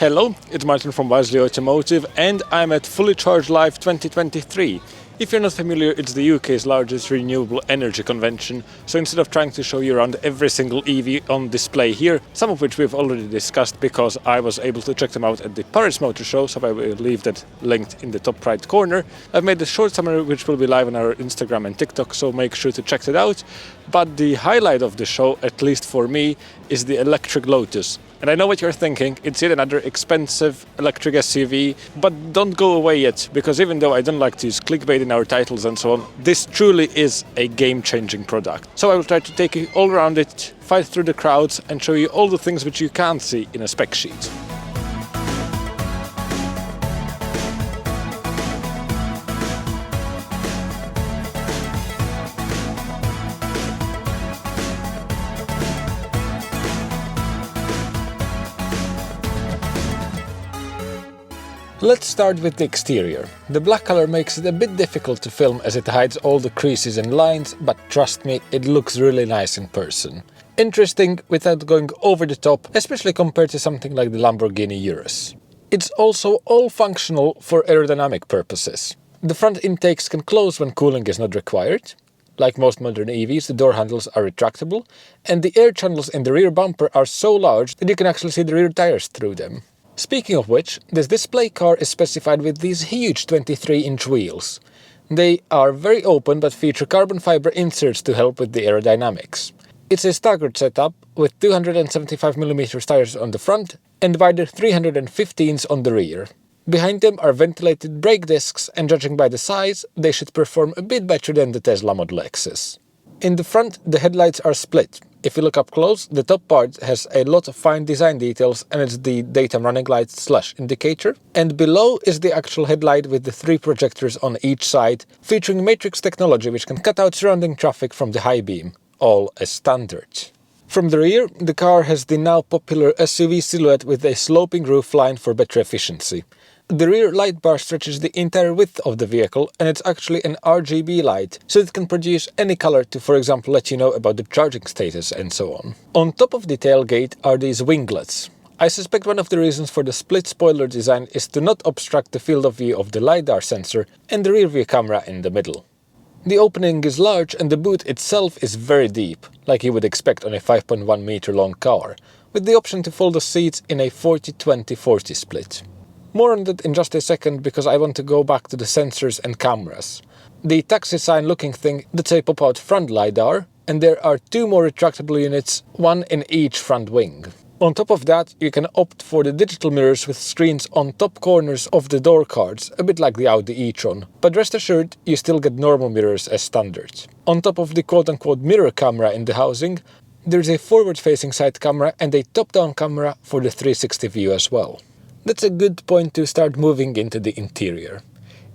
Hello, it's Martin from Wisely Automotive and I'm at Fully Charged Live 2023. If you're not familiar, it's the UK's largest renewable energy convention, so instead of trying to show you around every single EV on display here, some of which we've already discussed because I was able to check them out at the Paris Motor Show, so I will leave that linked in the top right corner. I've made a short summary which will be live on our Instagram and TikTok, so make sure to check it out. But the highlight of the show, at least for me, is the electric Lotus. And I know what you're thinking, it's yet another expensive electric SUV, but don't go away yet, because even though I don't like to use clickbait in our titles and so on, this truly is a game-changing product. So I will try to take you all around it, fight through the crowds, and show you all the things which you can't see in a spec sheet. Let's start with the exterior. The black color makes it a bit difficult to film as it hides all the creases and lines, but trust me, it looks really nice in person. Interesting without going over the top, especially compared to something like the Lamborghini Urus. It's also all functional for aerodynamic purposes. The front intakes can close when cooling is not required. Like most modern EVs, the door handles are retractable, and the air channels in the rear bumper are so large that you can actually see the rear tires through them. Speaking of which, this display car is specified with these huge 23-inch wheels. They are very open but feature carbon fiber inserts to help with the aerodynamics. It's a staggered setup with 275mm tires on the front and wider 315s on the rear. Behind them are ventilated brake discs, and judging by the size, they should perform a bit better than the Tesla Model X's. In the front, the headlights are split. If you look up close, the top part has a lot of fine design details and it's the daytime running light / indicator. And below is the actual headlight with the 3 projectors on each side, featuring matrix technology which can cut out surrounding traffic from the high beam, all as standard. From the rear, the car has the now popular SUV silhouette with a sloping roofline for better efficiency. The rear light bar stretches the entire width of the vehicle, and it's actually an RGB light, so it can produce any color to, for example, let you know about the charging status and so on. On top of the tailgate are these winglets. I suspect one of the reasons for the split spoiler design is to not obstruct the field of view of the LiDAR sensor and the rear view camera in the middle. The opening is large and the boot itself is very deep, like you would expect on a 5.1 meter long car, with the option to fold the seats in a 40-20-40 split. More on that in just a second, because I want to go back to the sensors and cameras. The taxi sign looking thing, that's a pop-out front LiDAR, and there are 2 more retractable units, one in each front wing. On top of that, you can opt for the digital mirrors with screens on top corners of the door cards, a bit like the Audi e-tron, but rest assured, you still get normal mirrors as standard. On top of the quote-unquote mirror camera in the housing, there's a forward-facing side camera and a top-down camera for the 360 view as well. That's a good point to start moving into the interior.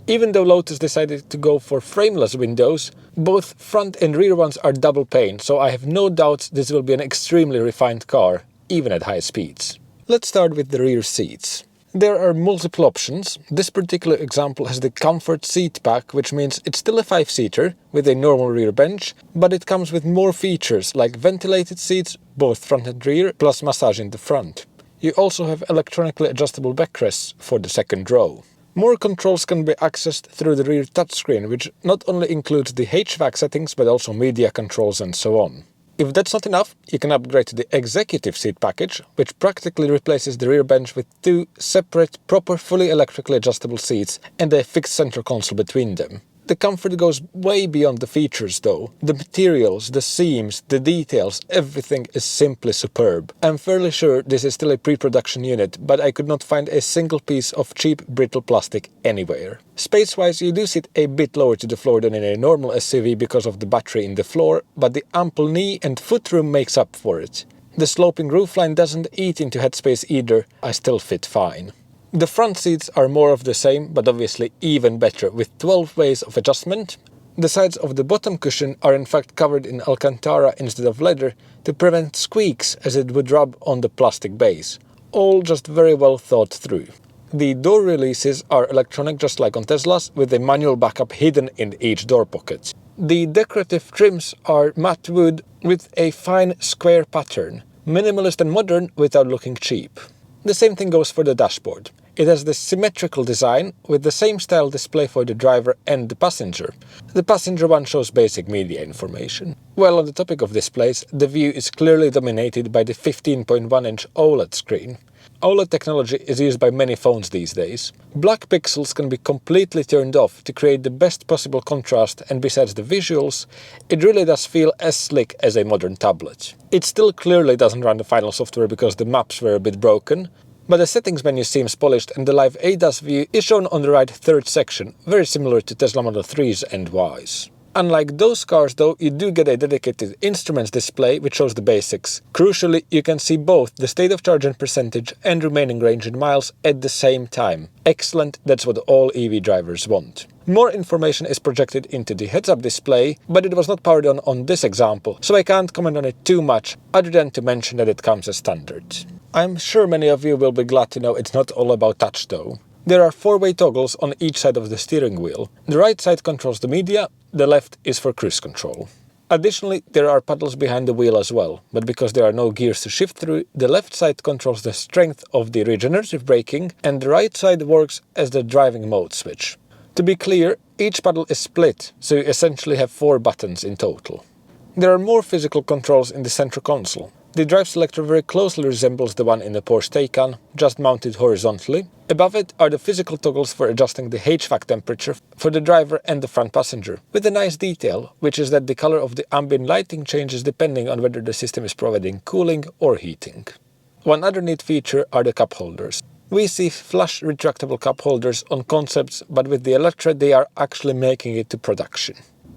Even though Lotus decided to go for frameless windows, both front and rear ones are double pane, so I have no doubt this will be an extremely refined car, even at high speeds. Let's start with the rear seats. There are multiple options. This particular example has the comfort seat pack, which means it's still a 5-seater with a normal rear bench, but it comes with more features like ventilated seats, both front and rear, plus massage in the front. You also have electronically adjustable backrests for the second row. More controls can be accessed through the rear touchscreen, which not only includes the HVAC settings but also media controls and so on. If that's not enough, you can upgrade to the executive seat package, which practically replaces the rear bench with 2 separate, proper, fully electrically adjustable seats and a fixed center console between them. The comfort goes way beyond the features though. The materials, the seams, the details, everything is simply superb. I'm fairly sure this is still a pre-production unit, but I could not find a single piece of cheap brittle plastic anywhere. Space-wise, you do sit a bit lower to the floor than in a normal SUV because of the battery in the floor, but the ample knee and foot room makes up for it. The sloping roofline doesn't eat into headspace either, I still fit fine. The front seats are more of the same, but obviously even better, with 12 ways of adjustment. The sides of the bottom cushion are in fact covered in Alcantara instead of leather to prevent squeaks as it would rub on the plastic base. All just very well thought through. The door releases are electronic just like on Teslas, with a manual backup hidden in each door pocket. The decorative trims are matte wood with a fine square pattern, minimalist and modern without looking cheap. The same thing goes for the dashboard. It has this symmetrical design with the same style display for the driver and the passenger. The passenger one shows basic media information. While on the topic of displays, the view is clearly dominated by the 15.1-inch OLED screen. OLED technology is used by many phones these days. Black pixels can be completely turned off to create the best possible contrast, and besides the visuals, it really does feel as slick as a modern tablet. It still clearly doesn't run the final software because the maps were a bit broken, but the settings menu seems polished and the live ADAS view is shown on the right third section, very similar to Tesla Model 3s and Ys. Unlike those cars though, you do get a dedicated instruments display which shows the basics. Crucially, you can see both the state of charge and percentage and remaining range in miles at the same time. Excellent, that's what all EV drivers want. More information is projected into the heads-up display, but it was not powered on this example, so I can't comment on it too much, other than to mention that it comes as standard. I'm sure many of you will be glad to know it's not all about touch though. There are 4-way toggles on each side of the steering wheel. The right side controls the media, the left is for cruise control. Additionally, there are paddles behind the wheel as well, but because there are no gears to shift through, the left side controls the strength of the regenerative braking, and the right side works as the driving mode switch. To be clear, each paddle is split, so you essentially have 4 buttons in total. There are more physical controls in the center console. The drive selector very closely resembles the one in the Porsche Taycan, just mounted horizontally. Above it are the physical toggles for adjusting the HVAC temperature for the driver and the front passenger, with a nice detail, which is that the color of the ambient lighting changes depending on whether the system is providing cooling or heating. One other neat feature are the cup holders. We see flush retractable cup holders on concepts, but with the Eletre they are actually making it to production.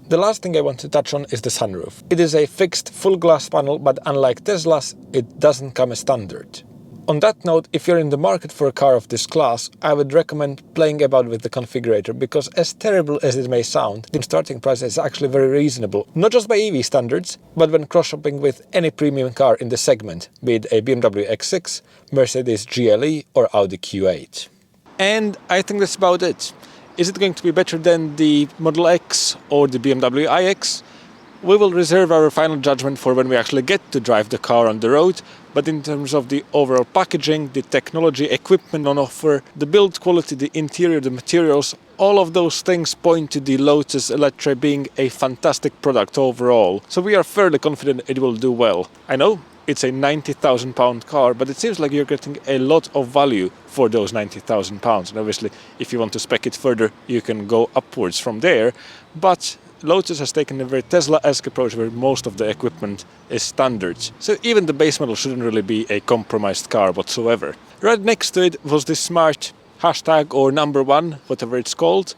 The last thing I want to touch on is the sunroof. It is a fixed full glass panel, but unlike Tesla's, it doesn't come as standard. On that note, if you're in the market for a car of this class, I would recommend playing about with the configurator, because as terrible as it may sound, the starting price is actually very reasonable, not just by EV standards, but when cross-shopping with any premium car in the segment, be it a BMW X6, Mercedes GLE or Audi Q8. And I think that's about it. Is it going to be better than the Model X or the BMW iX? We will reserve our final judgment for when we actually get to drive the car on the road, but in terms of the overall packaging, the technology, equipment on offer, the build quality, the interior, the materials, all of those things point to the Lotus Eletre being a fantastic product overall. So we are fairly confident it will do well. I know it's a £90,000 car, but it seems like you're getting a lot of value for those £90,000. And obviously, if you want to spec it further, you can go upwards from there. But Lotus has taken a very Tesla-esque approach where most of the equipment is standard. So even the base model shouldn't really be a compromised car whatsoever. Right next to it was this smart hashtag or number 1, whatever it's called.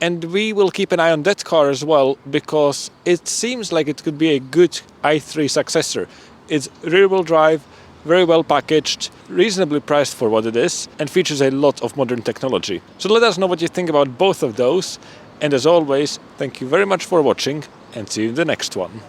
And we will keep an eye on that car as well, because it seems like it could be a good i3 successor. It's rear-wheel drive, very well packaged, reasonably priced for what it is, and features a lot of modern technology. So let us know what you think about both of those. And as always, thank you very much for watching, and see you in the next one.